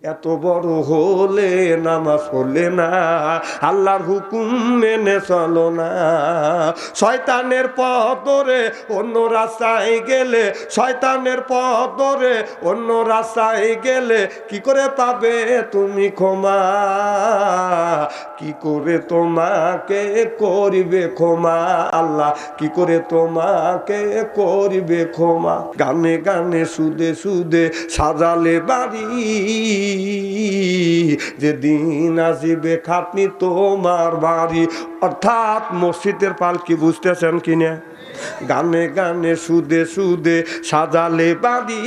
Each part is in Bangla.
এত বড় হলে নামাজ পড়লে না, আল্লাহর হুকুম মেনে চলো না। শয়তানের পথ ধরে অন্য রাস্তায় গেলে, শয়তানের পথ ধরে অন্য রাস্তায় গেলে কি করে পাবে তুমি ক্ষমা? কি করে তোমাকে করিবে ক্ষমা? আল্লাহ কি করে তোমাকে করিবে ক্ষমা? গানে গানে সুদে সুদে সাজালে বাড়ি, যেদিন আসিবে খাটনি তোমার বাড়ি। অর্থাৎ মসজিদের পালকি, বুঝতেছেন কিনা? গানে গানে সুদে সুদে সাজালে বাড়ি,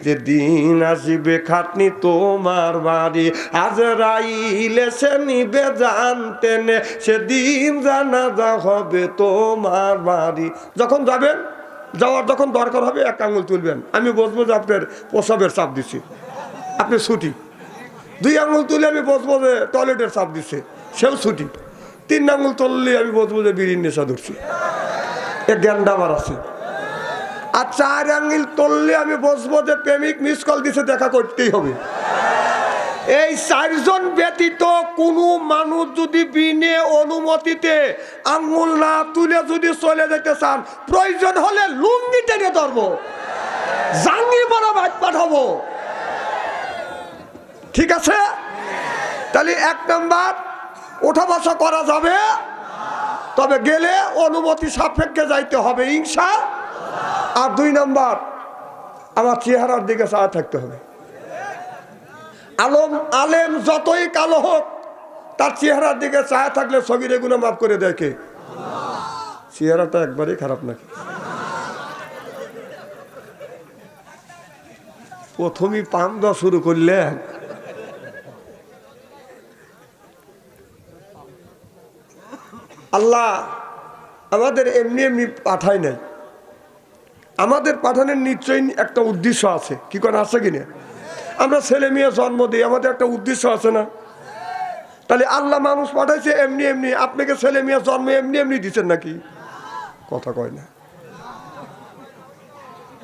যেদিন আসিবে খাটনি তোমার বাড়ি। আজরাইল এসে নিবে জান টেনে, সেদিন জানাজা হবে তোমার বাড়ি। যখন যাবেন, যাওয়ার যখন দরকার হবে এক আঙুল তুলবেন, আমি বলবো যে আপনার প্রসাবের চাপ দিছি, আপনি ছুটি। দুই আঙুল তুলে আমি বসবো যে টয়লেটের চাপ দিচ্ছে, সেও ছুটি। তিন আঙুল তুললে আমি বসবো যে বিড়ির নেশা ধরছি, এ জ্ঞানটা আমার আছে। আর চার আঙুল তুললে আমি বসবো যে প্রেমিক মিস কল দিছে, দেখা করতেই হবে। এই চারজন ব্যতীত কোনো মানুষ যদি বিনে অনুমতিতে আঙ্গুল না তুলে যদি চলে যেতে চান, প্রয়োজন হলে লুঙ্গি টেনে ধরবো, জাঙ্গি বড় ভাত পাঠাবো। ঠিক আছে? তাহলে এক নাম্বার, ওঠা বসা করা যাবে, তবে গেলে অনুমতি সাপেক্ষে যাইতে হবে ইনশা। আর দুই নাম্বার, আমার চেহারার দিকে চাওয়া থাকতে হবে। আলেম যতই কালো হোক, তার চেহারার দিকে চায়া থাকলে সগীরে গুনাহ মাফ করে দেখে। চেহারাটা একবারই খারাপ নাকি? প্রথমই পান দেওয়া শুরু করলেন, আল্লাহ আমাদের এমনি এমনি পাঠায় নাই, আমাদের পাঠানোর নিশ্চয়ই একটা উদ্দেশ্য আছে। কি করে আছে কিনা? আমরা ছেলে মেয়ে জন্ম দিই, আমাদের একটা উদ্দেশ্য আছে না? তাহলে আল্লাহ মানুষ পাঠাইছে এমনি এমনি, আপনাকে ছেলে মেয়ে জন্ম এমনি এমনি দিচ্ছেন নাকি? কথা কয় না,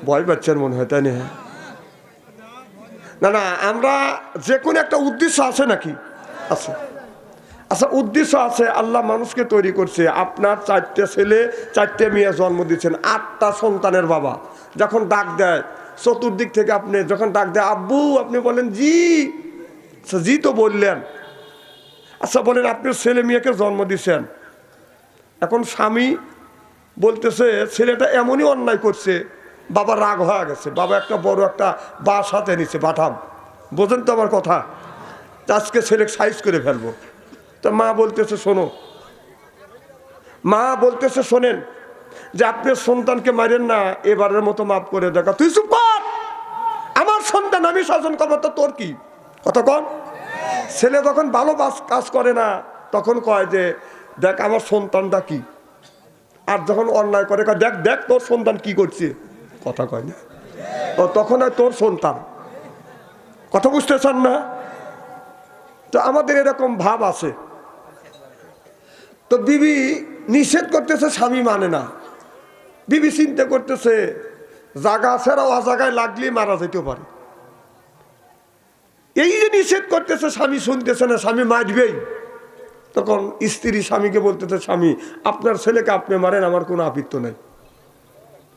ভয় পাচ্ছেন মনে হয়, তাই না? না না, আমরা যে কোনো একটা উদ্দেশ্য আছে নাকি? আছে। আচ্ছা, উদ্দেশ্য আছে। আল্লাহ মানুষকে তৈরি করছে, আপনার 4টে ছেলে 4টে মেয়ে জন্ম দিচ্ছেন, 8টা সন্তানের বাবা। যখন ডাক দেয় চতুর্দিক থেকে, আপনি যখন ডাক দেয় আব্বু, আপনি বলেন জি। আচ্ছা, জি তো বললেন। আচ্ছা বলেন, আপনার ছেলে মেয়েকে জন্ম দিচ্ছেন, এখন স্বামী বলতেছে ছেলেটা এমনই অন্যায় করছে, বাবা রাগ হয়ে গেছে, বাবা একটা বড় একটা বাস হাতে নিচ্ছে, বাটাম, বোঝেন তো আমার কথা, আজকে ছেলে সাইজ করে ফেলবো। তা মা বলতেছে শোনো, মা বলতেছে শোনেন, যে আপনার সন্তানকে মারেন না, এবারের মতো মাফ করে দেখা। তুই চুপ কর, আমার সন্তান আমি শাসন করবো, তো তোর কি কথা কন? ছেলে যখন ভালো কাজ করে না, তখন কয় যে দেখ আমার সন্তানটা কি। আর যখন অন্যায় করে কয় দেখ দেখ তোর সন্তান কি করছে, কথা কয় না, ও তখন হয় তোর সন্তান। কথা বুঝতেছেন না? তো আমাদের এরকম ভাব আছে। তো বিবি নিষেধ করতেছে, স্বামী মানে না। বিবি চিন্তা করতেছে জাগা ছাড়া অজাগায় লাগলেই মারা যেতে পারে। এই যে নিষেধ করতেছে, স্বামী শুনতেছে না, স্বামী মারবেই। তখন স্ত্রী স্বামীকে বলতেছে, স্বামী আপনার ছেলেকে আপনি মারেন, আমার কোনো আপত্তি নাই,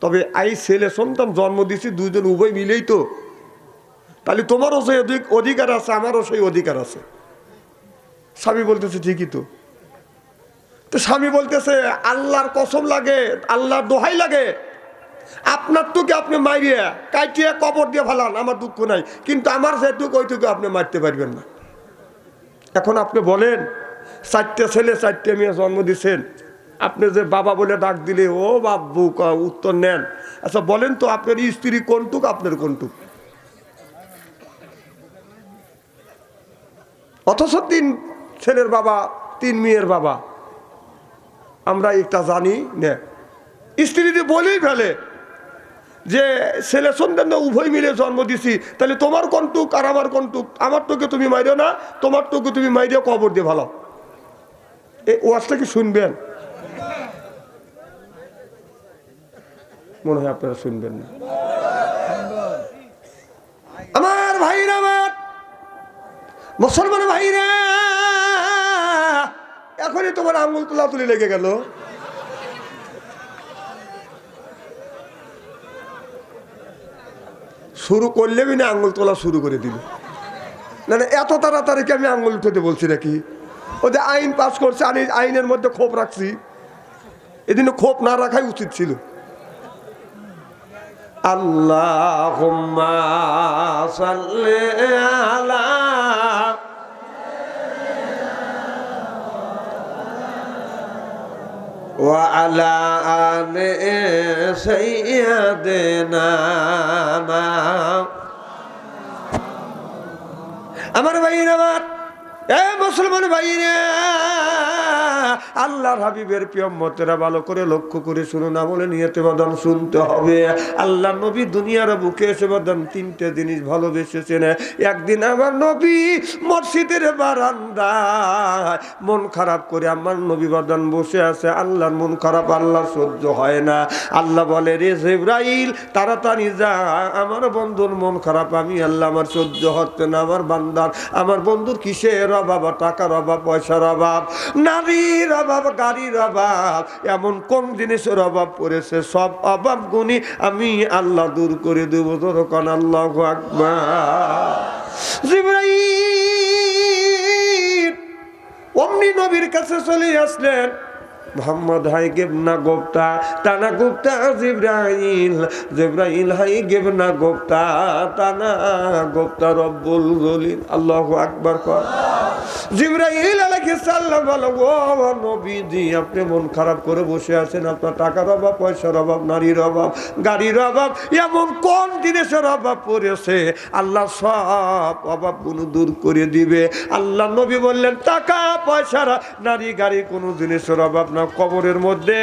তবে এই ছেলে সন্তান জন্ম দিছি, দুইজন উভয় মিলেই তো, তাহলে তোমারও সেই অধিকার আছে, আমারও সেই অধিকার আছে। স্বামী বলতেছে ঠিকই তো। তো স্বামী বলতেছে আল্লাহর কসম লাগে, আল্লাহর দোহাই লাগে, আপনার টুকে আপনি মারিয়ে কাটিয়ে কবর দিয়ে ফেলান, আমার দুঃখ নাই, কিন্তু আমার যেটুকু ওইটুকু আপনি মারতে পারবেন না। এখন আপনি বলেন, 4টে ছেলে 4টে মেয়ে জন্ম দিচ্ছেন, আপনি যে বাবা বলে ডাক দিলে ও বাবু উত্তর নেন। আচ্ছা বলেন তো, আপনার স্ত্রী কোনটুক, আপনার কোনটুক? অথচ 3 ছেলের বাবা, 3 মেয়ের বাবা। আমরা একটা জানি না, স্ত্রী যদি বলেই ফেলে যে ছেলে সন্তান উভয় মিলে জন্ম দিছি, তাহলে তোমার কোনটুক আর আমার কোনটুক? আমার টুকে তুমি মাইরো না, তোমার টুকে তুমি মাইরিয়ে কবর দিয়ে ভালো। এই ওয়াজটা কি শুনবেন? মনে হয় আপনারা শুনবেন না। আমার মুসলমান ভাইরা, এখনই তোমার আঙ্গুল তোলা তুলি লেগে গেল। শুরু করলে না আঙ্গুল তোলা শুরু করে দিল। না না, এত তাড়াতাড়ি কি আমি আঙ্গুল উঠাতে বলছি নাকি? ওদের আইন পাস করছে, আমি আইনের মধ্যে ক্ষোভ রাখছি। এদিন ক্ষোভ না রাখাই উচিত ছিল। আল্লাহুম্মা সাল্লি আলা ওয়া আলা আলি সাইয়্যিদিনা। আমার ভাইরা, আমার মুসলমান ভাইরা, আল্লাহর হাবিবের প্রিয় উম্মতেরা ভালো করে লক্ষ্য করে শুনুন, আমলে নিয়তে বাদান শুনতে হবে। আল্লাহ নবী দুনিয়ার বুকে এসে বাদান তিনটে জিনিস ভালোবেসেছেন। একদিন আমার নবী মসজিদের বারান্দায় মন খারাপ করে আমার নবী বাদান বসে আছে। আল্লাহর মন খারাপ আল্লাহ সহ্য হয় না। আল্লাহ বলে, রে জিবরাইল তাড়াতাড়ি যা, আমার বন্ধুর মন খারাপ, আমি আল্লাহ আমার সহ্য হচ্ছে না। আমার বান্দার, আমার বন্ধুর কিসের অভাব? টাকার অভাব, পয়সার অভাব, নারীর অভাব, গাড়ির অভাব, এমন কোন জিনিসের অভাব পড়েছে? সব অভাব গুনি আমি আল্লাহ দূর করে দেব। যখন আল্লাহু আকবার। জিবরাইল অমনি নবীর কাছে চলে আসলেন। মোহাম্মদ হাই গেবনা গোপ্তা তানা গুপ্তা জিবরাইল, জিবরাইল হাই গেবনা গোপ্তা তানা গোপ্তা রব্বুল জলিল। আল্লাহু আকবার কর। জিবরাইল আলাইহিস সালাম বলো, ও নবীজি, আপনি মন খারাপ করে বসে আছেন। আপনার টাকার অভাব, পয়সার অভাব, নারীর অভাব, গাড়ির অভাব, এমন কোন জিনিসের অভাব পড়েছে? আল্লাহ সব অভাবগুলো দূর করে দিবে। আল্লাহ নবী বললেন, টাকা পয়সার, নারী গাড়ি, কোনো জিনিসের অভাব না। কবরের মধ্যে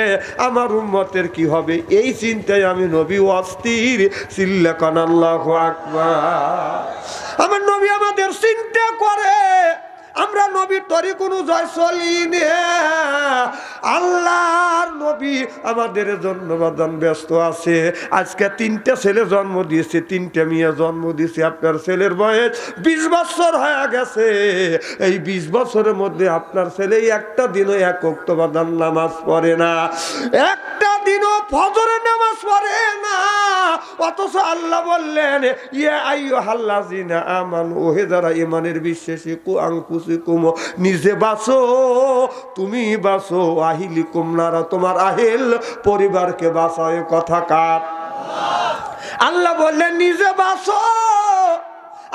আমার উম্মতের কি হবে, এই চিন্তায় আমি নবী অস্থির। চিল্লাকান আল্লাহু আকবার। আমার নবী আমাদের চিন্তা করে, আমরা নবীর তরে কোনো জয় চলি না। আল্লাহর নবী আমাদের জন্য বাদান ব্যস্ত আছে। আজকে তিনটা ছেলে জন্ম দিয়েছে, তিনটা মেয়ে জন্ম দিয়েছে। আপনার ছেলের বয়স 20 বছর হয়ে গেছে। এই 20 বছরের মধ্যে আপনার ছেলে একটা দিনও এক ওয়াক্ত বাদান নামাজ পড়ে না, একটা দিনও ফজরের নামাজ পড়ে না। অথচ আল্লাহ বললেন, ইয়া আইয়ুহাল্লাযিনা আমানু, ওহে যারা ঈমানের বিশ্বাসী, কু আনফুসাকুম, নিজে বাঁচো, তুমি বাঁচো, আহিলিকুম নারা, তোমার আহেল পরিবারকে বাঁচাও। এ কথা কার? আল্লাহ বললেন, নিজে বাঁচো,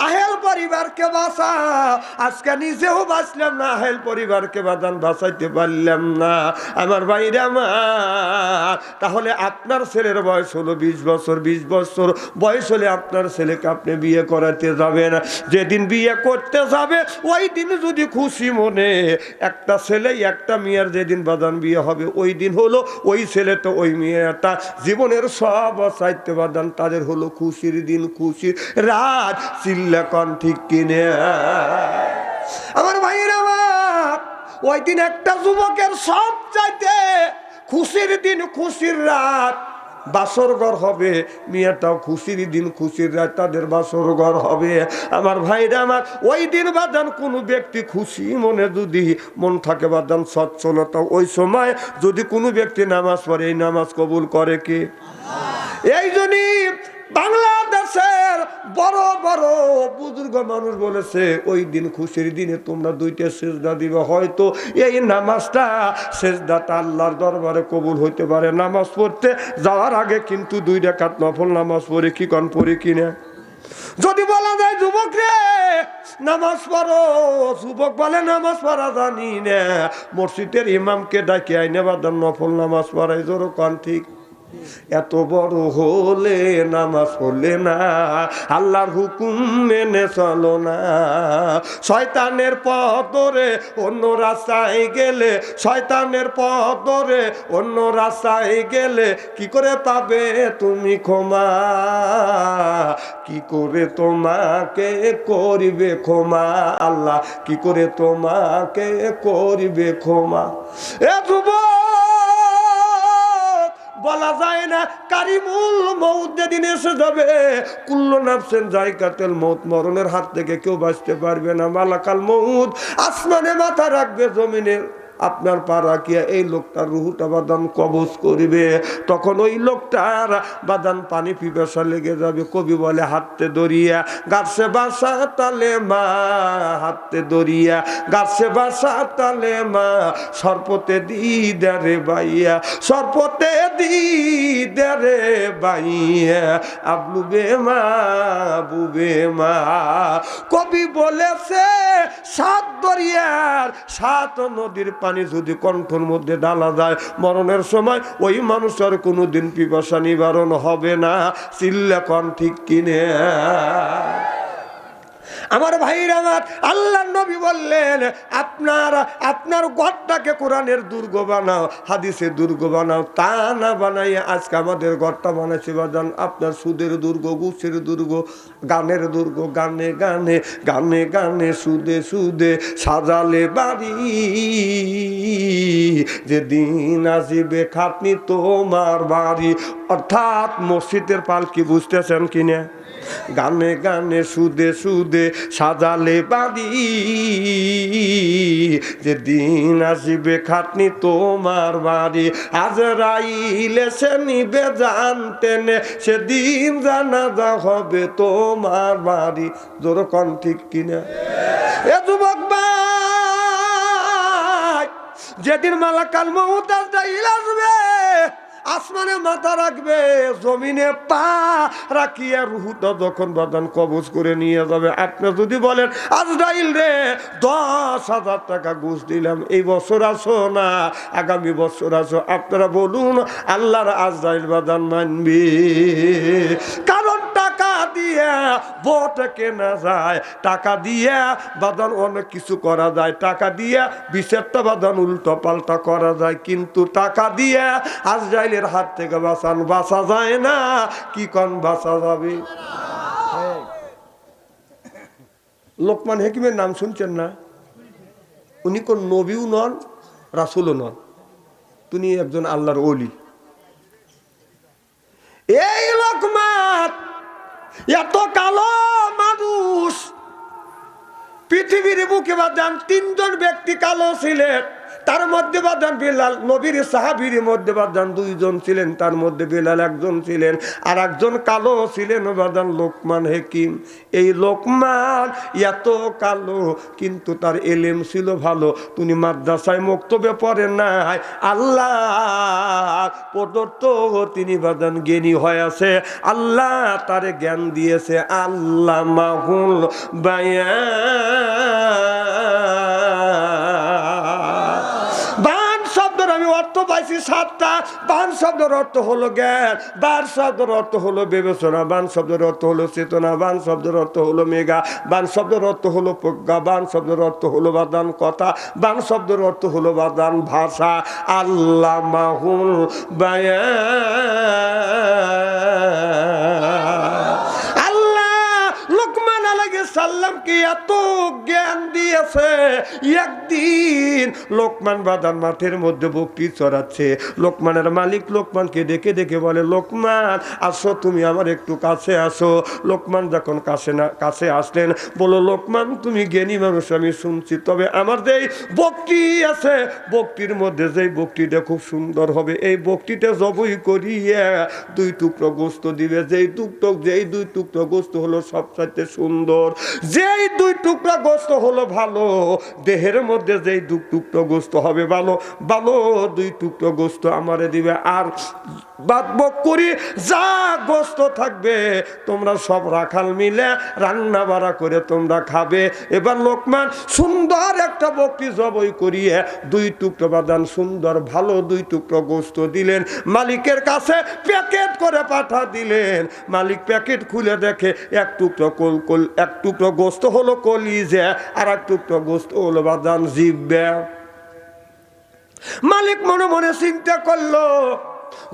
আহেল পরিবারকে বাঁচা। আজকে নিজেও বাঁচলাম না, আহেল পরিবারকে বাঁচান বাঁচাইতে পারলাম না। আমার ভাইরা আমার, তাহলে আপনার ছেলের বয়স হলো 20 বছর। 20 বছর বয়স হলে আপনার ছেলেকে আপনি বিয়ে করাতে যাবেন। যেদিন বিয়ে করতে যাবে ওই দিন যদি খুশি মনে, একটা ছেলে একটা মেয়ের যেদিন বাদান বিয়ে হবে, ওই দিন হলো ওই ছেলে তো ওই মেয়েটা জীবনের সব চাইতে বাদান তাদের হলো খুশির দিন, খুশির রাত। চিল্লাকন ঠিক কিনে? আমার ভাইয়ের আমার, ওই দিন একটা যুবকের সব চাইতে খুশির দিন, খুশির রাত। বাসর ঘর হবে, মেয়েটাও খুশির দিন, খুশির রাত, তাদের বাসর ঘর হবে। আমার ভাইরা আমার, ওই দিন বাদান কোনো ব্যক্তি খুশি মনে যদি মন থাকে বাদান সচ্ছলতা, ওই সময় যদি কোনো ব্যক্তি নামাজ পড়ে, এই নামাজ কবুল করে কে? এই জন্যই বাংলাদেশের বড় বড় বুজুর্গ মানুষ বলেছে, ওই দিন খুশির দিনে তোমরা 2টা সেজদা দিবে। হয়তো এই নামাজটা, সেজদাটা আল্লাহর দরবারে কবুল হইতে পারে। নামাজ পড়তে যাওয়ার আগে কিন্তু 2 রাকাত নফল নামাজ পড়ে কি কন পড়ি কিনা? যদি বলা যায় যুবক রে নামাজ পড়ো, যুবক বলে নামাজ পড়া জানি না, মসজিদের ইমামকে ডাকি আইনে বাদান নফল নামাজ পড়াই। জোর কন ঠিক? এত বড় হলে নামাজ পড়লে না, আল্লাহর হুকুম মেনে চলো না, শয়তানের পথ ধরে অন্য রাস্তায় গেলে, শয়তানের পথ ধরে অন্য রাস্তায় গেলে কি করে পাবে তুমি ক্ষমা? কি করে তোমাকে করিবে ক্ষমা? আল্লাহ কি করে তোমাকে করিবে ক্ষমা? এ যুবক, বলা যায় না। কারিমুল মউত যেদিন এসে যাবে, কুল্লু নাফসিন যায়কাতুল মউত, মরণের হাত থেকে কেউ বাঁচতে পারবে না। মালাকাল মউত আসমানে মাথা রাখবে, জমিনে আপনার পা রাখিয়া এই লোকটার রুহুটা বাদান কবজ করিবে। তখন ওই লোকটার বাদান পানি পিপাসা লেগে যাবে। কবি বলে হাতে দরিয়া গাছে বাসা তালে মা, হাতে দরিয়া গাছে বাসা তালে মা, সর্পতে দিদারে বাইয়া, সর্পতে দিদারে বাইয়া, আবলু বে মা বুবে মা। কবি বলেছে সাত দরিয়ার সাত নদীর পানি যদি কণ্ঠের মধ্যে ঢালা যায়, মরণের সময় ওই মানুষের কোনোদিন পিপাসা নিবারণ হবে না। চিল্লা কন ঠিক কিনে? আমার ভাইরা আমার, আল্লাহর নবী বললেন আপনার ঘরটাকে কোরআনের দুর্গ বানাও, হাদিসের দুর্গ বানাও। তা না বানাইয়া আজকে আমাদের ঘরটা বানাইছে বাজান আপনার সুদের দুর্গ, ঘুষের দুর্গ, গানের দুর্গ। গানে গানে গানে গানে সুদে সুদে সাজালে বাড়ি, যেদিন আসিবে খাটনি তোমার বাড়ি। অর্থাৎ মসজিদের পালকি, বুঝতেছেন কিনা? গানে গানে সুদে সুদে সাজালে বাড়ি, যেদিন আসিবে খাটনি তোমার বাড়ি। আজরাইল এসে নিবে জানতেন, সেদিন জানাজা হবে তোমার বাড়ি। জোর কোন ঠিক কিনা? এ যুবক ভাই, যেদিন মালাকাল মউত আজরাইল আসবে, আসমানে মাথা রাখবে, জমিনে পা রাখিয়া রুহুটা যখন বাদান কবজ করে নিয়ে যাবে, আপনি যদি বলেন আজরাইল রে 10,000 টাকা ঘুষ দিলাম, এই বছর আসো না আগামী বছর আসো, আপনারা বলুন আল্লাহর আজরাইল বাদান মানবি? কারণ টাকা দিয়ে ভোট কেনা যায়, টাকা দিয়ে বাদান অনেক কিছু করা যায়, টাকা দিয়ে বিচারটা বাদান উল্টো পাল্টা করা যায়, কিন্তু টাকা দিয়ে আজরাইলের হাত থেকে বাঁচা যায় না। কি কোন বাঁচা যাবে? লোকমান হাকিমের নাম শুনছেন না? উনি কোন নবীও নন, রাসূলও নন, তিনি একজন আল্লাহর ওলি। এই লোকমান এত কালো মানুষ, পৃথিবীর বুকে বাদান 3 জন ব্যক্তি কালো ছিলেন, তার মধ্যে বাদান বেলাল, নবীর সাহাবীর মধ্যে বাদান 2 জন ছিলেন, তার মধ্যে বেলাল একজন ছিলেন, আর একজন কালো ছিলেন বাদান লোকমান হাকিম। এই লোকমান এত কালো কিন্তু তার এলেম ছিল ভালো। তিনি মাদ্রাসায় মক্তবে পড়েন নাই, আল্লাহ প্রদত্ত তিনি বাদান জ্ঞানী হয়ে আছে, আল্লাহ তারে জ্ঞান দিয়েছে। আল্লাহ মাহুল বায়া অর্থ পাইছি 7টা। বান শব্দের অর্থ হলো জ্ঞান, বান শব্দের অর্থ হলো বিবেচনা, বান শব্দের অর্থ হলো চেতনা, বান শব্দের অর্থ হলো মেঘা, বান শব্দের অর্থ হলো প্রজ্ঞা, বান শব্দের অর্থ হলো বাদান কথা, বান শব্দের অর্থ হলো বাদান ভাষা। আল্লাহ মাহুল বায়া, সাল্লামকে এত জ্ঞান দিয়েছে। একদিন লোকমান বাদান মাঠের মধ্যে বকরি চড়াচ্ছে, লোকমানের মালিক লোকমানকে ডেকে ডেকে বলে, লোকমান আসো, তুমি আমার একটু কাছে আসো। লোকমান যখন কাছে আসলেন, বলো লোকমান তুমি জ্ঞানী মানুষ আমি শুনছি, তবে আমার যেই বকরি আছে, বকরির মধ্যে যেই বকরিটা খুব সুন্দর হবে, এই বকরিটা জবই করিয়া 2 টুকরো গোস্ত দিবে, যেই 2 টুকরো গোস্ত হলো সবচাইতে সুন্দর, যেই 2 টুকরা গোস্ত হলো ভালো, দেহের মধ্যে যেই 2 টুকরো গোস্ত হবে ভালো, 2 টুকরো গোস্ত আমারে দিবে, আর বাদ বকরি যা গোস্ত থাকবে তোমরা সব রাখাল মিলে রান্না বাড়া করে তোমরা খাবে। এবার লোকমান সুন্দর একটা বকরি জবাই করিয়ে 2 টুকরো বাদান সুন্দর ভালো 2 টুকরো গোস্ত দিলেন, মালিকের কাছে প্যাকেট করে পাঠা দিলেন। মালিক প্যাকেট খুলে দেখে 1 টুকরো গোস্ত হলো কলিজা, আর 1 টুকরো গোস্ত হলো বাদান জিহ্বা। মালিক মনে মনে চিন্তা করলো,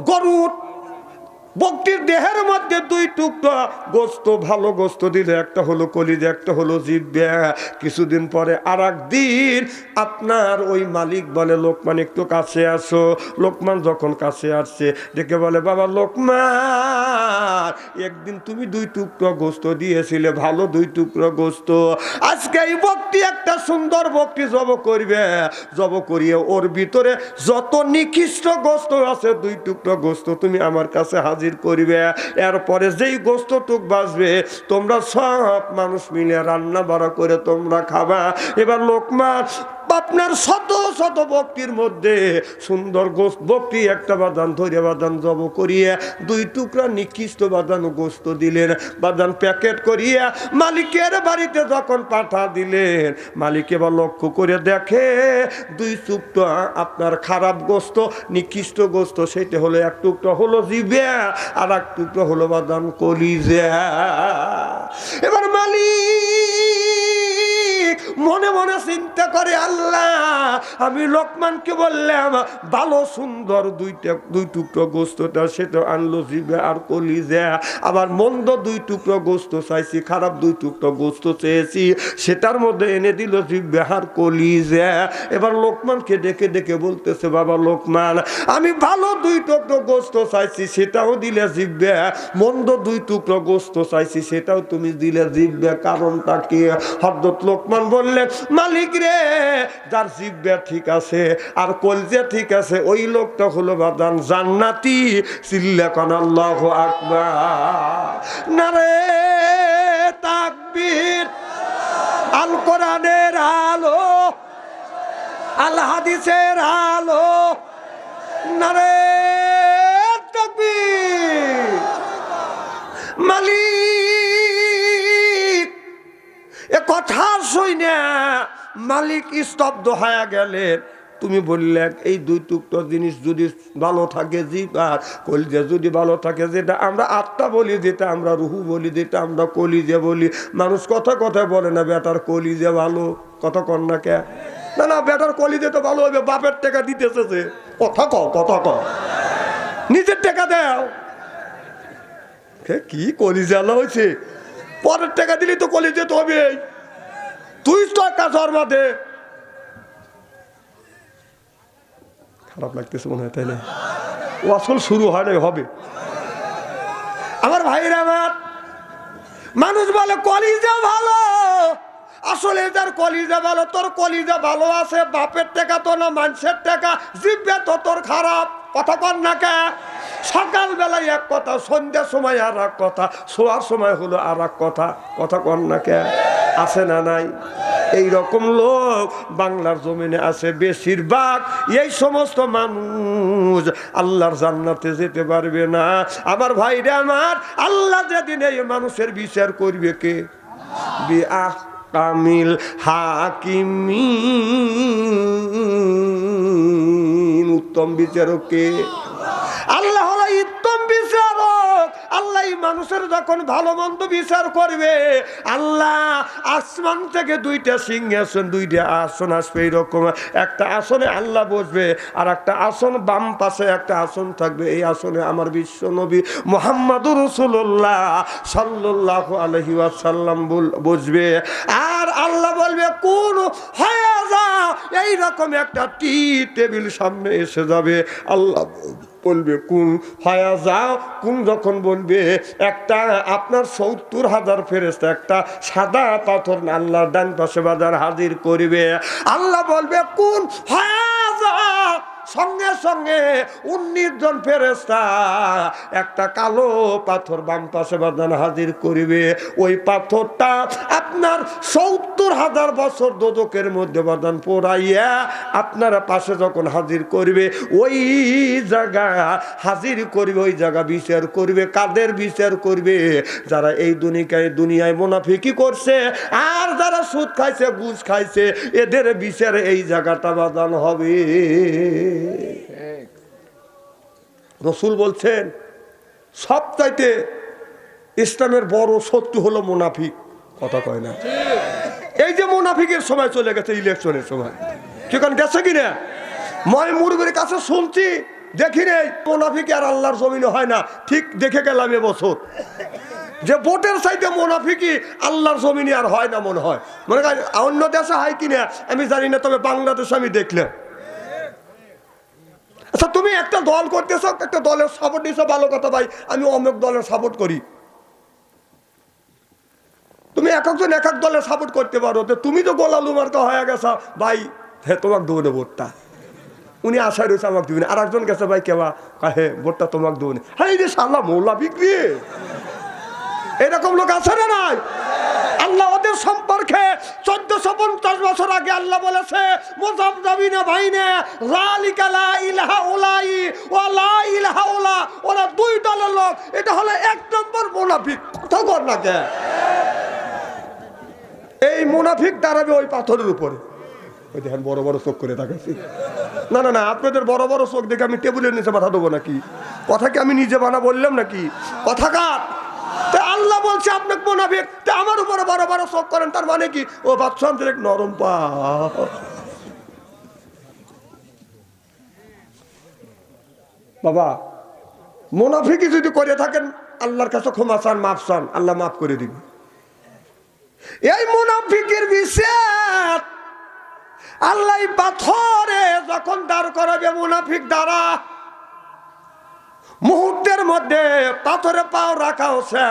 গরুর বকটির দেহের মধ্যে দুই টুকরা গোস্ত, ভালো গোস্ত দিলে একটা হলো কলিজা, একটা হলো জিহ্বা। কিছুদিন পরে আর একদিন আপনার ওই মালিক বলে, লোকমান একটু কাছে আসো। লোকমান যখন কাছে আসছে ডেকে বলে, বাবা লোকমান, একদিন তুমি দুই টুকরা গোস্ত দিয়েছিলে, ভালো দুই টুকরা গোস্ত। আজকে এই বকটি একটা সুন্দর বকটি জব করবে, জব করিয়ে ওর ভিতরে যত নিকৃষ্ট গোস্ত আছে দুই টুকরা গোস্ত তুমি আমার কাছে হাজির করিবে। এরপরে যেই গোস্ত টুক বাঁচবে তোমরা সব মানুষ মিলে রান্না বাড়া করে তোমরা খাবা। এবার লোকমান আপনার শত শত বকটির মধ্যে সুন্দর গোস্ত বকটি একটা বাদান ধরে বাদান জব করিয়ে দুই টুকরা নিকৃষ্ট বাদান গোস্ত দিলেন। বাদান প্যাকেট করিয়া মালিকের বাড়িতে যখন পাঠা দিলেন, মালিক এবার লক্ষ্য করে দেখে দুই টুকরা আপনার খারাপ গোস্ত, নিকৃষ্ট গোস্ত, সেটা হলো এক টুকরা হলো জিভে, আর এক টুকরা হলো বাদান কলিজা। এবার মালিক মনে মনে চিন্তা করে, আল্লাহ আমি লোকমানকে বললাম ভালো সুন্দর দুই টুকরো গোস্তটা, সেটা আনলো জিভে আর কলিজা। আবার মন্দ দুই টুকরো গোস্ত চাইছি, খারাপ দুই টুকরো গোস্ত চেয়েছি, সেটার মধ্যে এনে দিল জিভে আর কলিজা। এবার লোকমানকে ডেকে ডেকে বলতেছে, বাবা লোকমান, আমি ভালো দুই টুকরো গোস্ত চাইছি, সেটাও দিলে জিভে, মন্দ দুই টুকরো গোস্ত চাইছি, সেটাও তুমি দিলে জিভে, কারণটা কি? হযরত লোকমান বললেন, মালিক রে, যার জিহ্বা ঠিক আছে আর কলজা ঠিক আছে ওই লোকটা হলো বাদান জান্নাতি। চিল্লা কোন আল্লাহু আকবার, নারে তাকবীর। আল কোরআনের আলো, আল হাদিসের আলো, নারে তাকবীর। মালিক এ কথা শুনে মালিক স্তব্ধ হয়ে গেলেন। তুমি বললে এই দুই টুকরো জিনিস যদি ভালো থাকে, জিহ্বার কলিজা যদি ভালো থাকে, যেটা আমরা আত্মা বলি, যেটা আমরা রুহু বলি, যেটা আমরা কলিজা বলি, মানুষ কথা কথা বলে না বেটার কলিজা ভালো, কথা কর না কে? না না, বেটার কলিজা তো ভালো হবে, বাপের টাকা দিতেছে, যে কথা কও, কথা কও, নিজের টাকা দাও। কি কলিজা হয়েছে, পরের টাকা দিলে তো কলিজা তো হবে, তুই টাকা জন্মা দে। খারাপ লাগতেছে মনে হয়, তাই না? ও আসল শুরু হয় না, হবে। আমার ভাইরা, আমার মানুষ বলে কলিজা ভালো, আসলে যার কলিজা ভালো, তোর কলিজা ভালো আছে, বাপের টাকা তো না, মানুষের টাকা, জিভে তো তোর খারাপ, কথা কর না কে? সকাল বেলায় এক কথা, সন্ধ্যার সময় আর এক কথা, শোয়ার সময় হলো আর এক কথা, কথা কর না কে? আছে না নাই? এই রকম লোক বাংলার জমিনে আছে বেশিরভাগ। এই সমস্ত মানুষ আল্লাহর জান্নাতে যেতে পারবে না। আমার ভাইরা আমার, আল্লাহ যেদিন এই মানুষের বিচার করবে, কে? বিআহকামিল হাকিমিন, উত্তম বিচারক কে? আল্লাহ হলো উত্তম বিচারক। আল্লাহ মানুষের যখন ভালো মন্দ বিচার করবে, আল্লাহ আসমান থেকে দুইটা সিংহাসন, দুইটা আসন আসবে, এইরকম একটা আসনে আল্লাহ বসবে, আর একটা আসন বাম পাশে একটা আসন থাকবে, এই আসনে আমার বিশ্ব নবী মুহাম্মদুর রাসূলুল্লাহ সাল্লাল্লাহু আলাইহি ওয়াসাল্লাম বসবে। আর আল্লাহ বলবে, কোন হয়ে যাও, এইরকম একটা টি টেবিল সামনে এসে যাবে। আল্লাহ বলবে, কোন হয়ে যাও। কোন যখন বলবে, একটা আপনার ৭০,০০০ ফেরেশতা একটা সাদা পাথর আল্লাহর ডান পাশে বাজার হাজির করিবে। আল্লাহ বলবে, কোন হয়ে যাও। সঙ্গে সঙ্গে ১৯ জন ফেরেশতা একটা কালো পাথর বাম পাশে বাদান হাজির করিবে। ওই পাথরটা আপনার ৭০,০০০ বছর দোজখের মধ্যে বাদান পোড়াইয়া আপনারা পাশে যখন হাজির করবে, ওই জায়গা হাজির করবে, ওই জায়গা বিচার করবে। কাদের বিচার করবে? যারা এই দুনিয়ায় মুনাফিকি করছে আর যারা সুদ খাইছে, ঘুষ খাইছে, এদের বিচারে এই জায়গাটা বাদান হবে। রাসূল বলছেন, সবচাইতে ইসলামের বড় শত্রু হলো মুনাফিক, কথা কয় না? এই যে মুনাফিকের সময় চলে গেছে, ইলেকশনের সময়, সেখানে গেছে কিনা? মই মুরগির কাছে শুনছি দেখি নেই মুনাফিক আর আল্লাহর জমিনে হয় না। ঠিক দেখে গেলাম এবছর যে ভোটের চাইতে মুনাফিকই আল্লাহর জমিনে আর হয় না মনে হয়। মনে করেন অন্য দেশে হয় কিনা আমি জানি না, তবে বাংলাদেশে আমি দেখলাম। আচ্ছা, তুমি একটা দল করতেছ, একটা দলের সাপোর্ট দিচ্ছ, ভালো কথা ভাই, আমি অমুক দলের সাপোর্ট করি। তুমি এক একজন এক এক দলের সাপোর্ট করতে পারো, তো তুমি তো গোলালু মার্কা হয়ে গেছো ভাই, হ্যাঁ তোমাকে দেবো না ভোটটা। উনি আশায় রয়েছে আমাকে দিবেন, আর একজন গেছে ভাই কেবা, হ্যাঁ ভোটটা তোমাকে দেবো না। হ্যাঁ এই যে সাল্লাহ মোল্লা বিক্রি, এরকম লোক আছে না নাই? আল্লাহ ওদের সম্পর্কে 1450 বছর আগে আল্লাহ বলেছে মুজাবজাবিনা বাইনা যালিকা লা ইলাহা উলাই ওয়া লা ইলাহা উলা, ওরা দুই দলের লোক, এটা হলো এক নম্বর মুনাফিক। কথা কর না কে? এই মুনাফিক দাঁড়াবে ওই পাথরের উপরে। ওই দেখেন বড় বড় চোখ করে তাকাচ্ছি। না না না, আপনাদের বড় বড় চোখ দেখে আমি টেবিলের নিচে মাথা দেবো নাকি? কথা কি আমি নিজে বানা বললাম নাকি? কথা কার? আল্লাহ বলছে আপনাকে মুনাফিক, আমার উপরে বড় বড় চোখ করেন, তার মানে কি? ও বাদশাহের এক নরম পা। বাবা মুনাফিকি যদি করে থাকেন আল্লাহর কাছে ক্ষমা চান, মাফ চান, আল্লাহ মাফ করে দিবে। এই মুনাফিকের বিচার আল্লাহ পাথরে যখন দাঁড় করাবে, মুনাফিক দ্বারা মুহূর্তের মধ্যে পাথরে পাও রাখা হচ্ছে,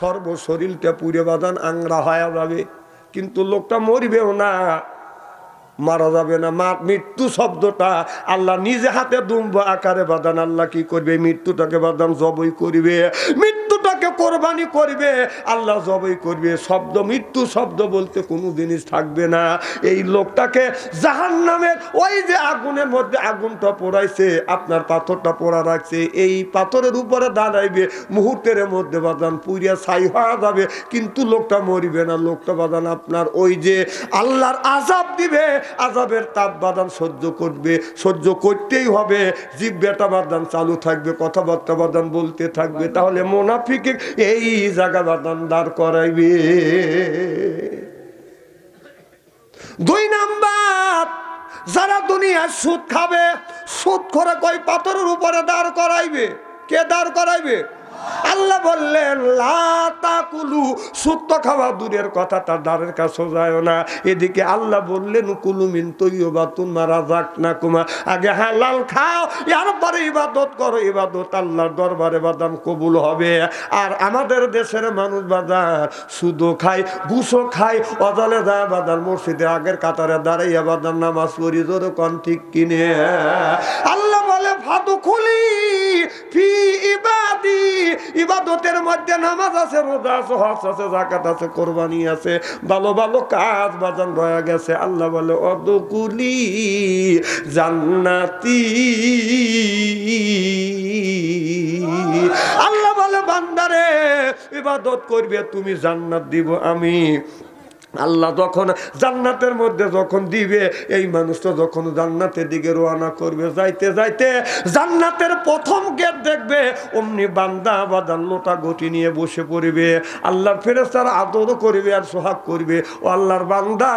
সর্বশরীরটা পুড়ে বাদান আংরা হয়ে যাবে, কিন্তু লোকটা মরবেও না, মারা যাবে না। মৃত্যু শব্দটা আল্লাহ নিজে হাতে দুম্ব আকারে বাদান আল্লাহ কি করবে? মৃত্যুটাকে বাদান জবই করবে, মৃত্যুটাকে কোরবানি করবে, আল্লাহ জবই করবে। শব্দ মৃত্যু শব্দ বলতে কোনো জিনিস থাকবে না। এই লোকটাকে জাহান্নামের ওই যে আগুনের মধ্যে আগুনটা পোড়াইছে, আপনার পাথরটা পোড়া রাখছে, এই পাথরের উপরে দাঁড়াইবে, মুহূর্তের মধ্যে বাদান পুড়িয়া ছাই হয়ে যাবে, কিন্তু লোকটা মরিবে না। লোকটা বাদান আপনার ওই যে আল্লাহর আযাব দিবে, আযাবের তাপ বাদান সহ্য করবে, সহ্য করতেই হবে। জিহ্বাটা বাদান চালু থাকবে, কথাবার্তা বাদান বলতে থাকবে। তাহলে মুনাফিক এই জায়গা বাদান দাঁড় করাইবে। দুই নাম্বার, যারা দুনিয়ার সুদ খাবে, সুদ করে কই পাথরের উপরে দাঁড় করাইবে। কে দাঁড় করাইবে? আল্লাহ বললেন লা তাকুলু, সুদ তো খাওয়া দূরের কথা, তার দ্বারের কাছে যায় না। এদিকে আল্লাহ বললেন কুলু মিন তাইয়্যিবাতুন মা রাযাকনাকুম, আগে হালাল খাও, এরপরে ইবাদত করো, ইবাদত আল্লাহর দরবারে বাদাম কবুল হবে। আর আমাদের দেশের মানুষ বাজার সুদও খায়, ঘুষও খায়, অজালে যায় বাজার মসজিদে আগের কাতারে দাঁড়াইয়া বাদাম নামাজ পড়ি, জোরে কোন ঠিক কিনে। আল্লাহ বলে ফাদখুলি ফি ইবাদি, ইবাদতের মধ্যে নামাজ আছে, রোজা আছে, হজ আছে, যাকাত আছে, কোরবানি আছে, ভালো ভালো কাজ বাজান রয়ে গেছে। আল্লাহ বলে অদকুলি জান্নাতি, আল্লাহ বলে বান্দারে ইবাদত করবে তুমি, জান্নাত দিব আমি। আল্লাহ যখন জান্নাতের মধ্যে যখন দিবে, এই মানুষটা যখন জান্নাতের দিকে রওনা করবে, যাইতে যাইতে জান্নাতের প্রথম গেট দেখবে, অমনি বান্দা বাদান লোটা গটি নিয়ে বসে পড়বে, আল্লাহর ফেরেশতারা আদর করবে আর সোহাগ করবে, ও আল্লাহর বান্দা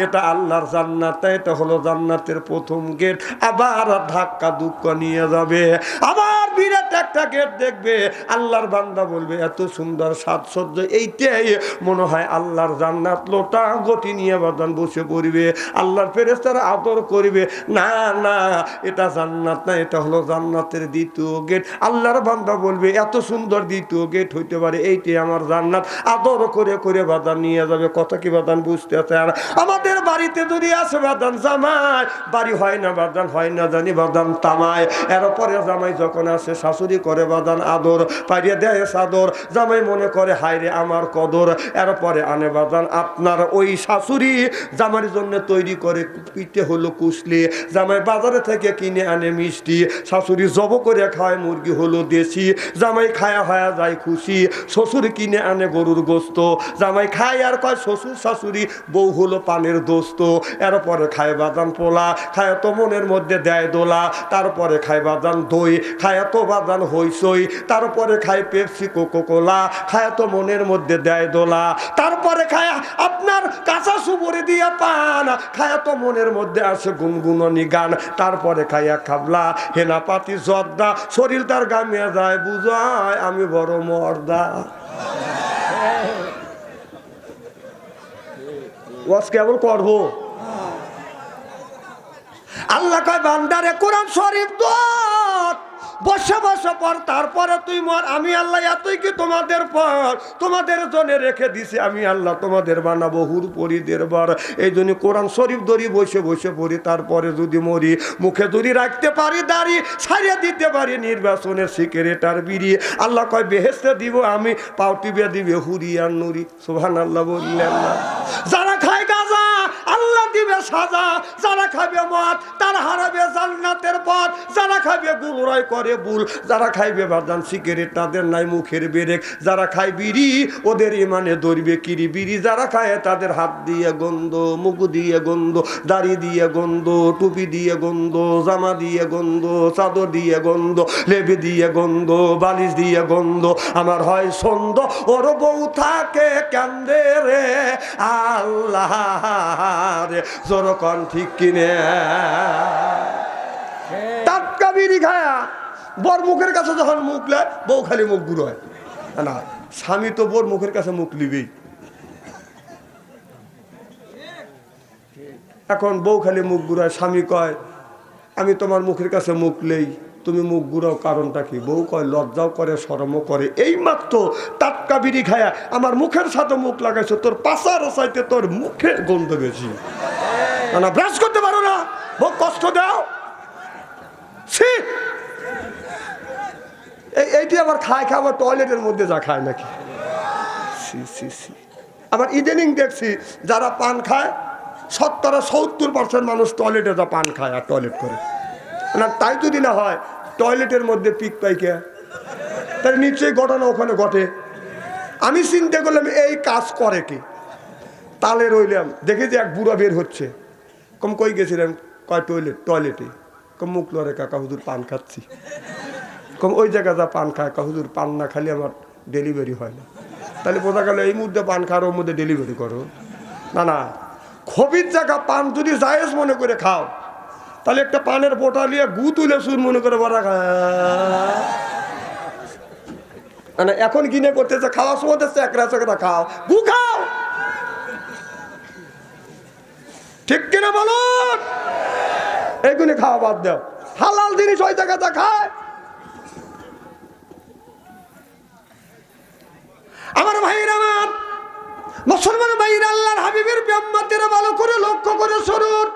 এটা আল্লাহর জান্নাত, এটা হলো জান্নাতের প্রথম গেট। আবার ধাক্কা দুঃখ নিয়ে যাবে, আবার বিরাট একটা গেট দেখবে, আল্লাহর বান্দা বলবে এত সুন্দর সাজসজ্জা, এইটাই মনে হয় আল্লাহর জান্নাত। লোটা গটি নিয়ে বাদান বসে পড়বে, আল্লাহর ফেরেশতারা আদর করবে, না না এটা জান্নাত না, এটা হলো জান্নাতের দ্বিতীয় গেট। আল্লাহর বান্দা বলবে এত সুন্দর দ্বিতীয় গেট হইতে পারে, এইটাই আমার জান্নাত, আদর করে করে বাদান নিয়ে যাবে। কথা কি বাদান বুঝতে আছে? আর আমাদের বাড়িতে যদি আসে বাদান জামাই, বাড়ি হয় না বাদান, হয় না জানি বাদান তামায়, এরপরে জামাই যখন আসে শাশুড়ি করে বাদান আদর, পাইয়ে দেয় চাদর, জামাই মনে করে হায় রে আমার কদর, এরপরে আনে বাদান আপনার ওই শাশুড়ি জামাইয়ের জন্য তৈরি করে পিঠে হলো কুশলি, জামাই বাজারে থেকে কিনে আনে মিষ্টি, শাশুড়ি জব করে খায় মুরগি হলো দেশি, জামাই খায়া হয়ে যায় খুশি, শ্বশুর কিনে আনে গরুর গোস্ত, জামাই খায় আর কয় শ্বশুর শাশুড়ি বউ হলো পানের দোস্ত, এরপরে খায় বাদাম পোলা, খায় তো মনের মধ্যে দেয় দোলা, তারপরে খায় বাদাম দই, খায় তো বাদাম হইসই, তারপরে খায় পেপসি কোকো কোলা, খায় তো মনের মধ্যে দেয় দোলা, তারপরে খায় আপনার কাঁচা সুপুরি দিয়া পান খায়া তো মনের মধ্যে আছে গুনগুননি গান, তারপরে খাইয়া খাবলা হেনাপাতি জর্দা, শরীর তার গামিয়া যায়, বুঝায় আমি বড় মর্দা। ওয়াজ কেবল করবো? আল্লাহ কয় বান্দারে কোরআন শরীফ দর বসে বসে পর, তারপরে তুই মর। আমি আল্লাহ এতই কি তোমাদের পর তোমাদের জন্য রেখে দিছি, আমি আল্লাহ তোমাদের বানাবো হুর পরিদের বার। এই জন্য কোরআন শরীফ ধরি বসে বসে পড়ি, তারপরে যদি মরি মুখে যদি রাখতে পারি দাড়ি, ছাড়িয়ে দিতে পারি নির্বাচনের সিগারেট আর বিড়ি, আল্লাহ কয় বেহেশতে দিব আমি, পাও টিপে দিবে হুরি আর নুরি। সুবহানাল্লাহ বললেন না? যারা খায় গাঁজা আল্লাহ দিবে সাজা, যারা খাবে মদ তারা হারাবে জান্নাতের পথ, যারা খাবে গুমরাই করে ভুল, যারা খাইবে বাদান সিগারেট তাদের নাই মুখের বেরেক, যারা খায় বিড়ি ওদের ইমানে ধরবে কিরি বিড়ি, যারা খায় তাদের হাত দিয়ে গন্ধ, মুখ দিয়ে গন্ধ, দাড়ি দিয়ে গন্ধ, টুপি দিয়ে গন্ধ, জামা দিয়ে গন্ধ, চাদর দিয়ে গন্ধ, লেবে দিয়ে গন্ধ, বালিশ দিয়ে গন্ধ। আমার হয় সন্দ ওর বউ থাকে কান্দে রে আল্লাহ রে, জোর কন ঠিক কিনে। টাটকা বিড়ি খায়া বর মুখের কাছে যখন মুখ লেয় বউ খালি মুখ ঘুরোয় না, স্বামী তো বর মুখের কাছে মুখ লিবেই। এখন বউ খালি মুখ ঘুরায়, স্বামী কয় আমি তোমার মুখের কাছে মুখ লেই, তুমি মুখ ঘুরাও কারণটা কি? বউ কয় লজ্জাও করে শরমও করে, এই মাত্র টাটকা বিড়ি খায়া আমার মুখের সাথে মুখ লাগাইছো, তোর পাশার চাইতে তোর মুখে গন্ধ বেশি, না ব্রাশ করতে পারো না, বউ কষ্ট দাও। এইটি আবার খায় খাবার টয়লেটের মধ্যে যা খায় নাকি? আবার ইদানিং দেখছি যারা পান খায় 70% মানুষ টয়লেটে যা পান খায় আর টয়লেট করে না। তাই যদি না হয় টয়লেটের মধ্যে পিক পাইকে, তার নিশ্চয়ই ঘটনা ওখানে ঘটে। আমি চিন্তা করলাম এই কাজ করে কি, তালে রইলাম, দেখে যে এক বুড়া বের হচ্ছে, কম কই গেছিলাম, কয় টয়লেটে, কম মুখ লড়ে কাকা হুজুর পান খাচ্ছি, কম ওই জায়গা যা পান খায় কা হুজুর পান না খালি আমার ডেলিভারি হয় না। তাহলে বোঝা গেল এই মুহূর্তে পান খাওয়ার ওর মধ্যে ডেলিভারি করো না। না, খবির জায়গা পান যদি জায়েজ মনে করে খাও, তাহলে একটা পানের বোটা নিয়ে গু তুলে সুর মনে করে বড়া খা। মানে এখন কিনে করতেছে খাওয়ার সময় একটা খাও, গু খাও, ঠিক কিনা বলুন? এইগুলি খাওয়া বাদ দাও, হালাল জিনিস ওই জায়গাটা খায়। আমার ভাইরা, আমার মুসলমান ভাইরা, আল্লাহর হাবিবের উম্মতেরা ভালো করে লক্ষ্য করে শুনুন।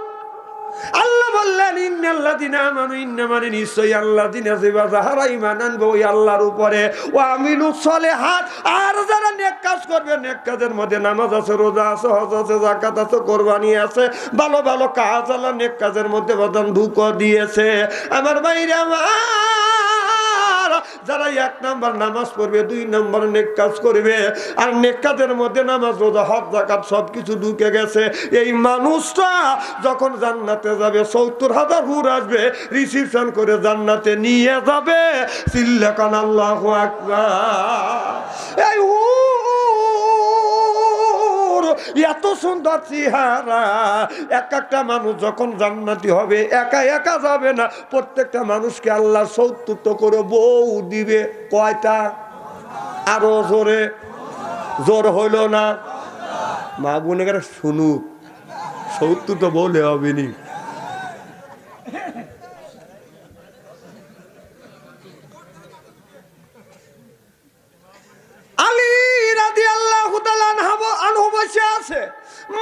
আল্লাহ বললেন ইন্নাল্লাযিনা আমানু, ইন্নামানে নিশ্চয়ই আল্লাযিনা যারা ঈমান আনবে ওই আল্লাহর উপরে, ওয়া আমিলুস সালিহাত, আর যারা নেক কাজ করবে, নেক কাজের মধ্যে নামাজ আছে, রোজা আছে, হজ আছে, যাকাত আছে, কুরবানি আছে, ভালো ভালো কাজ আল্লাহ নেক কাজের মধ্যে বদান ঢুকো দিয়েছে। আমার ভাইরা আমার, যারা 1 নাম্বার নামাজ পড়বে, 2 নাম্বার নেক কাজ করবে, আর নেক কাজের মধ্যে নামাজ রোজা হজ যাকাত সবকিছু ঢুকে গেছে, এই মানুষটা যখন জান্নাতে যাবে 70,000 হুর আসবে রিসিপশন করে জান্নাতে নিয়ে যাবে। চিল্লাকান আল্লাহু আকবার। এই এত সুন্দর চেহারা, এক একটা মানুষ যখন জান্নাতি হবে একা একা যাবে না, প্রত্যেকটা মানুষকে আল্লাহ 70 করে বউ দিবে। কয়টা? আরো জোরে, জোর হইল না? মা বোনেরা শুনুক, 70 তো বলে হবে নি। আলী রাদিয়াল্লাহু তাআলা আনহু বসে আছে,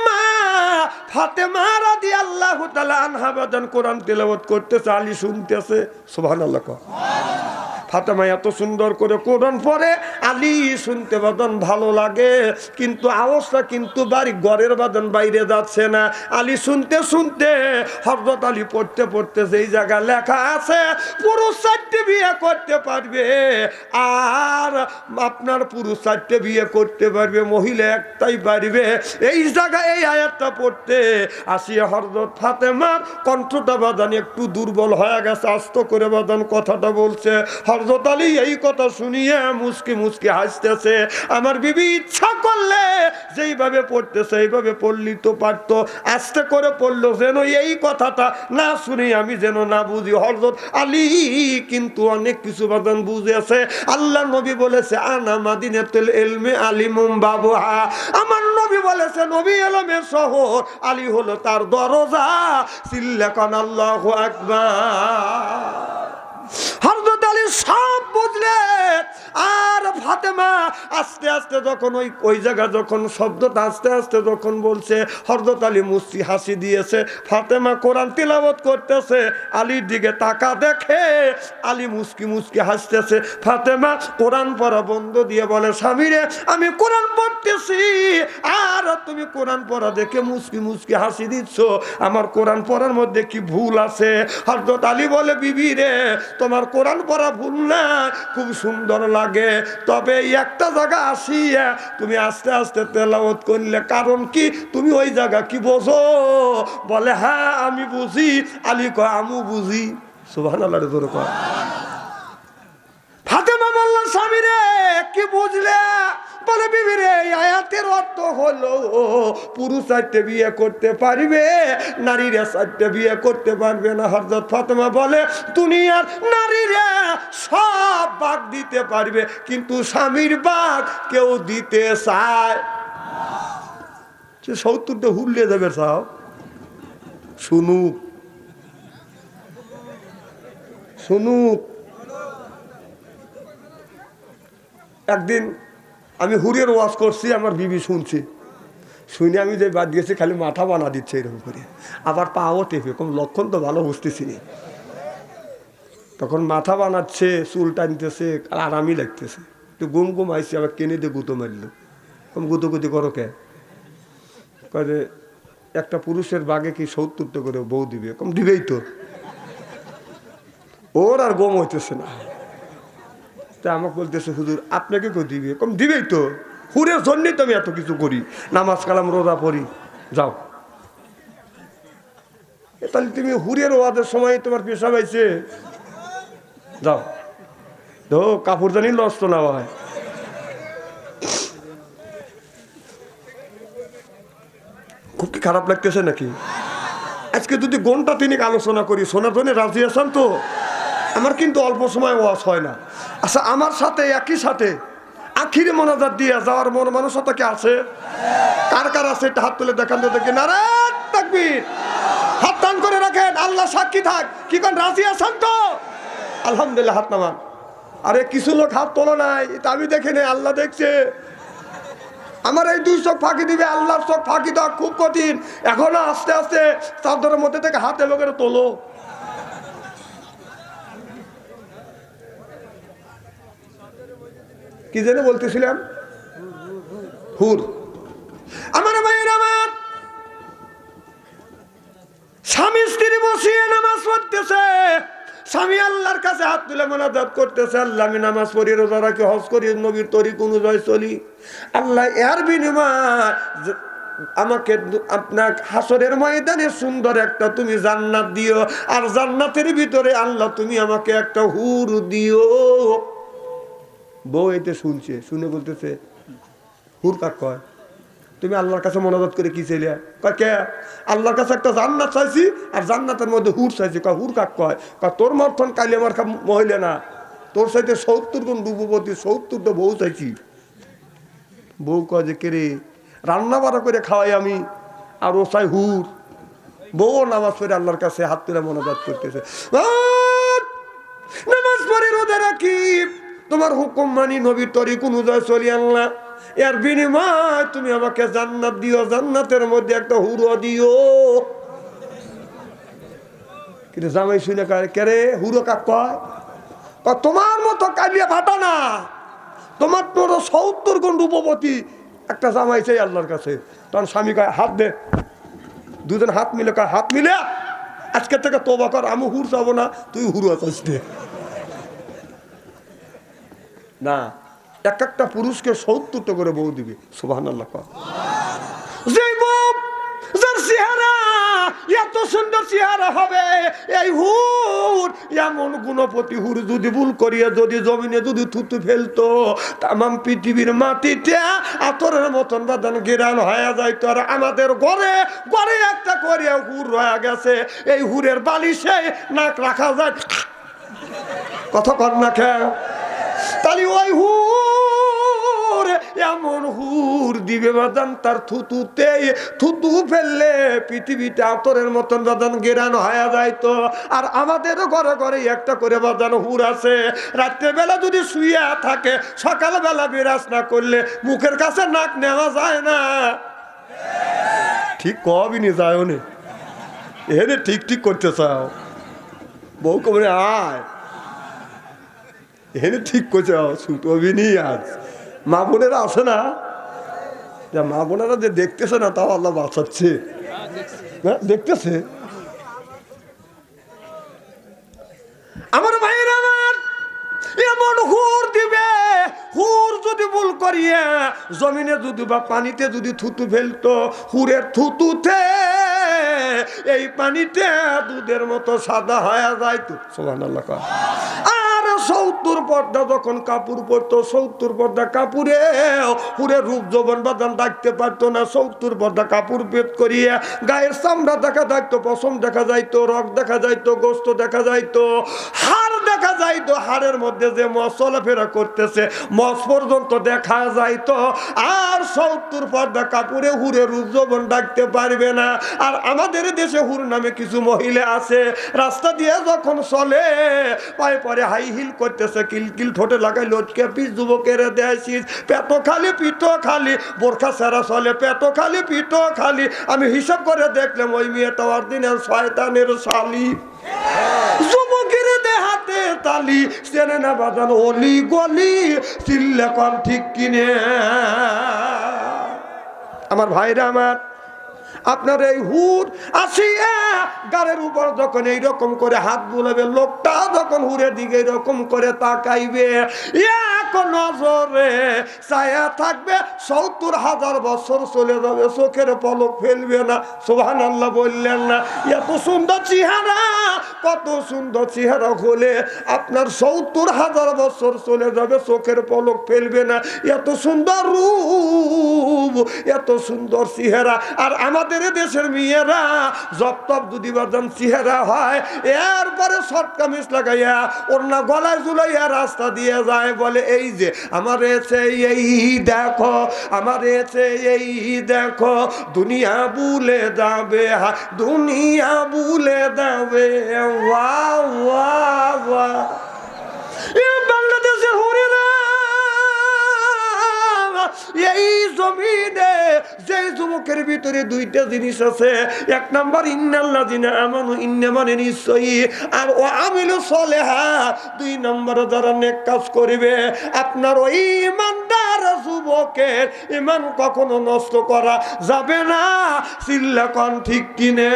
মা ফাতেমা রাদিয়াল্লাহু তাআলা আনহা বাদান কোরআন তেলাওয়াত করতেছে, আলী শুনতেছে। সুবহানাল্লাহ। ফাতেমা এত সুন্দর করে কোরআন পড়ে, আলী শুনতে বাদন ভালো লাগে, কিন্তু আওয়াজটা কিন্তু বাড়ি ঘরের বাদন বাইরে যাচ্ছে না। আলী শুনতে শুনতে, হযরত আলী পড়তে পড়তে যেই জায়গা লেখা আছে পুরুষ 4টে বিয়ে করতে পারবে, আর আপনার পুরুষ 4টে বিয়ে করতে পারবে, মহিলা একটাই পারবে, এই জায়গায় এই আয়াতটা পড়তে আসিয়া হযরত ফাতেমার কণ্ঠটা বাদান একটু দুর্বল হয়ে গেছে, আস্ত করে বাদান কথাটা বলছে। হযরত আলী এই কথা শুনিয়ে মুস্কি মুস্কি হাসতেছে। আমার বিবি ইচ্ছা করলে যেইভাবে পড়তেছে এইভাবে পড়লি তো পারতো, আস্তে করে পড়লো যেন এই কথাটা না শুনি আমি যেন না বুঝি। হযরত আলী কিন্তু অনেক কিছু বাদান বুঝেছে। আল্লাহ নবী বলেছে আনা মাদিনাতুল ইলমি আলিমুম বাবুহা, আমার নবী বলেছে নবী ইলমের শহর, আলী হলো তার দরজা। সিল্লাকান আল্লাহু আকবার। হযরত আলী সব বুঝলেন। আর ফাতেমা আস্তে আস্তে যখন ওই জায়গা যখন শব্দটা আস্তে আস্তে যখন বলছে, হযরত আলী মুস্কি হাসি দিয়েছে। ফাতেমা কোরআন তিলাওয়াত করতেছে, আলীর দিকে তাকা দেখে আলী মুস্কি মুস্কি হাসতেছে। ফাতেমা কোরআন পড়া বন্ধ দিয়ে বলে, স্বামীরে আমি কোরআন পড়তেছি আর তুমি কোরআন পড়া দেখে মুস্কি মুস্কি হাসি দিচ্ছ, আমার কোরআন পড়ার মধ্যে কি ভুল আছে? হযরত আলী বলে, বিবি রে তোমার কোরআন পড়া ভুল না, খুব সুন্দর লাগে, তবে একটা জায়গা আসিয়া তুমি আস্তে আস্তে তেলাওয়াত করলে কারণ কি তুমি ওই জায়গা কি বোঝো? বলে হ্যাঁ আমি বুঝি। আলী কয় আমু বুঝি। সুবহানাল্লাহ জোরে কয়। ফাতেমা বলল, স্বামী রে কি বুঝলে? বলে বিবি রে এই আয়াতের অর্থ হলো পুরুষ 4টে বিয়ে করতে পারবে, নারীরা 4টে বিয়ে করতে পারবে না। হযরত ফাতেমা বলে দুনিয়ার নারীরা সব ভাগ দিতে পারবে কিন্তু স্বামীর ভাগ কেউ দিতে চায় সে 70টা হুল্লে দেবে। সাহেব শুনুক শুনুক। একদিন আমি হুরের ওয়াজ করছি, আমার বিবি শুনছি, শুনে আমি যে বাদ দিয়েছি খালি মাথা বানা দিচ্ছে এরকম করে, আবার পাও টেপে, কোন লক্ষণ তো ভালো বুঝতেছি। তখন মাথা বানাচ্ছে, চুল টানতেছে, আর আরামই লাগতেছে। তো গুম গুম আইসি, আবার কেনে দিয়ে গুঁতো মারল। কম গুঁতোগুতি করো কে? কয়ে একটা পুরুষের বাগে কি 70টা করে বউ দিবে? কম দিবেই তো, ওর আর গম হইতেছে না। তা আমাকে বলতেছে হুজুর আপনাকে কেউ দিবে? কম দিবেই তো, হুরের জন্যই তো আমি এত কিছু করি, নামাজ কালাম রোজা পড়ি। যাও, তাহলে তুমি হুরের ওয়াদের সময় তোমার পেশা পাইছে, যাও ধো কাপড় জানি নষ্ট না হয়। খুব কি খারাপ লাগতেছে নাকি? আজকে যদি ঘন্টা 3 আলোচনা করি, শোনার জন্য রাজি আছেন তো? আমার কিন্তু অল্প সময় ওয়াজ হয় না। আচ্ছা আমার সাথে একই সাথে আখিরে মোনাজাত দিয়ে যাওয়ার মন মানসিকতা কি আছে? কার কার আছে একটা হাত তুলে দেখান তো দেখি। নারায়ে তাকবীর, হাত টান করে রাখেন, আল্লাহ সাক্ষী থাক। কি কোন রাজি আছেন তো? আলহামদুলিল্লাহ, হাত নামান। আরে কিছু লোক হাত তোলো নাই, এটা আমি দেখি নাই, আল্লাহ দেখছে। আমার এই 2 চোখ ফাঁকি দিবে, আল্লাহর চোখ ফাঁকি দেওয়া খুব কঠিন। এখনো আস্তে আস্তে চাদরের মধ্যে থেকে হাতে লোকের তোলো। কি যেন বলতেছিলাম? হুর। আমার ভাইয়ের, আমার স্বামী স্ত্রী বসিয়ে নামাজ পড়তেছে, স্বামী আল্লাহর কাছে হাত তুলে মোনাজাত করতেছে, আল্লাহ আমি নামাজ পড়ি, রোজা রাখি, হজ করি, নবীর তরিক অনুযায়ী চলি। আল্লাহ এর বিনিময় আমাকে আপনার হাসরের ময়দানে সুন্দর একটা তুমি জান্নাত দিও, আর জান্নাতের ভিতরে আল্লাহ তুমি আমাকে একটা হুর দিও। বউ এতে শুনছে, শুনে বলতেছে হুর কাক কয়? তুমি আল্লাহর কাছে মোনাজাত করে কি চাইলে? কয় কে? আল্লাহর কাছে একটা জান্নাত চাইছি আর জান্নাতের মধ্যে হুর চাইছি। কয় হুর কাক কয়? কয় তোর মতন কালি আমার মহিলা না, তোর সাথে 70 গুণ রূপবতী 70টা বউ চাইছি। বউ কয় যে কে রে? রান্না বাড়া করে খাওয়াই আমি, আর ও চাই হুর। বউ নামাজ পড়ে আল্লাহর কাছে হাত তুলে মোনাজাত করতেছে, নামাজ পড়ে রোজা রাখি, তোমার হুকুম মানি, নবীর তরিক অনুযায়ী চলি, আল্লাহ এর বিনিময় তুমি আমাকে জান্নাত দিও, জান্নাতের মধ্যে একটা হুরো দিও। কিন্তু জামাই শুনে কয় কে রে? হুরো কাক কয়? তোমার মতো কালিয়া ভাটা না, তোমার তোর 70 গুণ রূপবতী একটা জামাই চাই আল্লাহর কাছে। তখন স্বামী কয় হাত দে। দুজন হাত মিলে কয় হাত মিলে আজকে থেকে তোবা কর, আমি হুর চাবো না, তুই হুরো চাইস না। এক একটা পুরুষকে 70টা করে বউ দিবে। সুবহানাল্লাহ। যে বউ যার চেহারা এত সুন্দর চেহারা হবে এই হুর, এমন গুণপতি হুর যদি ভুল করিয়া যদি জমিনে যদি থুতু ফেলতো, তামাম পৃথিবীর মাটিতে আতরের মতন বাদান গিরান হয়ে যাইতো। আর আমাদের ঘরে ঘরে একটা করিয়া হুর রয়ে গেছে, এই হুরের বালিশে নাক রাখা যায়। কথা কর না খেয়ে তাহলে ওই হুর এমন হুর দিবে বাদান, তার থুতুতে থুতু ফেললে পৃথিবীতে আতরের মতন বাদান গেরান হয়ে যাইতো। আর আমাদেরও ঘরে ঘরে একটা করে বাদান হুর আছে। রাত্রেবেলা যদি শুয়ে থাকে, সকালবেলা বিরাজ না করলে মুখের কাছে নাক নেওয়া যায় না। ঠিক কবি নি যায় নে এনে ঠিক ঠিক করতে চাও, বউ কবে আয় এখানে ঠিক করছে ছুটবি নি। আজ মা বোনেরা আছে না, মা বোনেরা যে দেখতেছে না তাও আল্লাহ বাঁচাচ্ছে, দেখতেছে। আমার ভাইয়ের আমার এমন হুর দিবে, হুর যদি ভুল করিয়া জমিনে যদি বা পানিতে যদি থুতু ফেলতো, হুরের থুতুতে এই পানিতে দুধের মতো সাদা হয়ে যাইতো। সুবহানাল্লাহ। 70 পর্দা যখন কাপড় পরতো, 70 পর্দা কাপড়ে পুরে রূপ যৌবন বাদান ডাকতে পারতো না। 70 পর্দা কাপড় বেদ করিয়া গায়ের চামড়া দেখা যাইতো, পশম দেখা যাইতো, রক দেখা যাইতো, গোস্ত দেখা যাইতো, হাড় দেখা যাইতো। হাড়ের মধ্যে যে মস চলাফেরা করতেছে মস পর্যন্ত দেখা যাইতো। আর 70 পর্দা কাপড়ে হুরে রূপ যৌবন ডাকতে পারবে না। আর আমাদের দেশে হুর নামে কিছু মহিলা আছে, রাস্তা দিয়ে যখন চলে পায়ে পরে হাই হিল করতেছে, কিলকিল ঠোঁটে লাগাই লটকে পিস যুবকের দেশিস, পেটো খালি পিটো খালি, বোরখা সেরা চলে, পেটো খালি পিটো খালি। আমি হিসাব করে দেখলাম ওই মেয়েটা অরিজিনাল শয়তানের শালি। যুবকের দেহাতে তালি, চেনে না বাজানো অলি গলি, চিল্লে কম ঠিক কিনে। আমার ভাইরা আমার, আপনার এই হুর আসিয়া গাড়ির উপর যখন এইরকম করে হাত বুলাবে, লোকটা যখন হুরের দিকে এরকম করে তাকাইবে, এক নজরে ছায়া থাকবে, 70,000 বছর চলে যাবে, চোখের পলক ফেলবে না। সুবহানাল্লাহ বললেন না? এত সুন্দর চেহারা, কত সুন্দর চেহারা হলে আপনার 70,000 বছর চলে যাবে, চোখের পলক ফেলবে না। এত সুন্দর রূপ, এত সুন্দর চেহারা। আর আমাদের দেশের মেয়েরা জপ যদি বাদাম চেহারা হয়, এরপরে শর্ট কামিজ লাগাইয়া ওড়না গলায় ঝুলাইয়া রাস্তা দিয়ে যায়, বলে এই যে আমার এসে এই দেখো, আমার এসে এই দেখো, দুনিয়া ভুলে যাবে, দুনিয়া ভুলে যাবে। Wow wow wow. বাংলাদেশের হরিরা এই জমিনে যে যুবকের ভিতরে দুইটা জিনিস আছে, এক নাম্বার ইন্নাল্লাযিনা আমানু, ইন্না মানে নিশ্চয়ই, আর ও আমিলু সলিহাত, দুই নাম্বার যারা নেক কাজ করবে। আপনার ওই ইমানদার যুবকের ইমান কখনো নষ্ট করা যাবে না। চিল্লা কোন ঠিক কিনা?